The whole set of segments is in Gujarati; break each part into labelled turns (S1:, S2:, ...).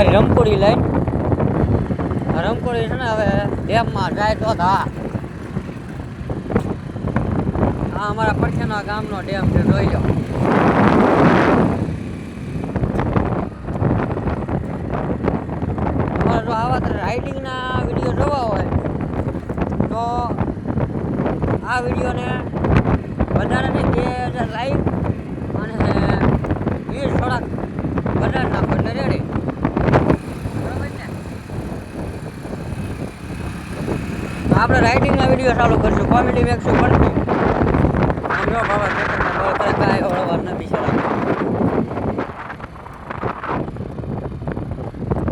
S1: અમારી રમપુરી લાઈન. રમપુરી છે ને હવે ડેમમાં જાય તો હા. આ અમારા પડખેના ગામનો ડેમ છે, જોઈ લો. તમારે જો આવા રાઇડિંગના વિડીયો જોવા હોય તો આ વિડીયોને વધારે 2000 લાઈક અને વ્યૂઝ થોડાક વધારે નાખો એટલે રેડી. બરાબર ને? આપણે રાઇડિંગના વિડીયો ચાલુ કરશું, કોમેડી મેકશું પડતું. આમ જો બાબા કાંઈ ઓળવાર નથી છે.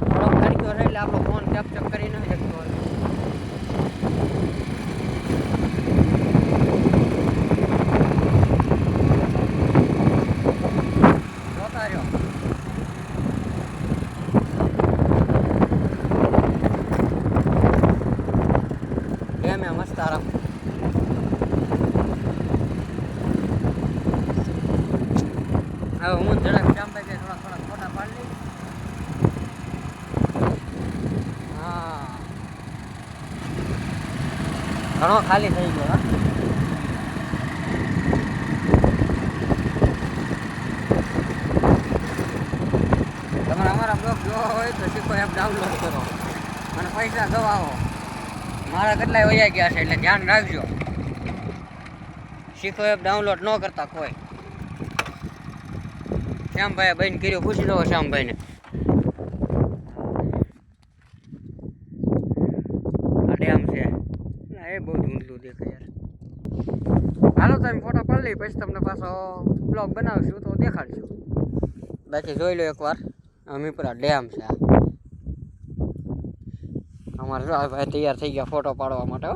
S1: થોડોક તડક્યો છે એટલે આપણો ફોન કેપ્ચર કરી નથી શકતો. જોતા રહ્યો. ડેમે મસ્ત આરામ. હવે હું જરાક જામભાઈ થોડા ફોટા પાડી લઈ. હા, ઘણો ખાલી થઈ ગયો. તમારે અમારા બ્લોગ જોવા હોય તો શીખો એપ ડાઉનલોડ કરો અને પૈસા ગવાવો. મારા કેટલાય વયા ગયા છે એટલે ધ્યાન રાખજો. શીખો એપ ડાઉનલોડ ન કરતા કોઈ. શ્યામભાઈ બંધ કર્યું, પૂછી દો શ્યામભાઈને. આ ડેમ છે એ બહુ ધૂંધલું દેખાય યાર. હાલો તમે ફોટો પાડી લઈ, પછી તમને પાછો બ્લોગ બનાવશું તો દેખાડશું. બાકી જોઈ લો એકવાર. અમીપુરા ડેમ છે. અમારે જો ભાઈ તૈયાર થઈ ગયા ફોટો પાડવા માટે.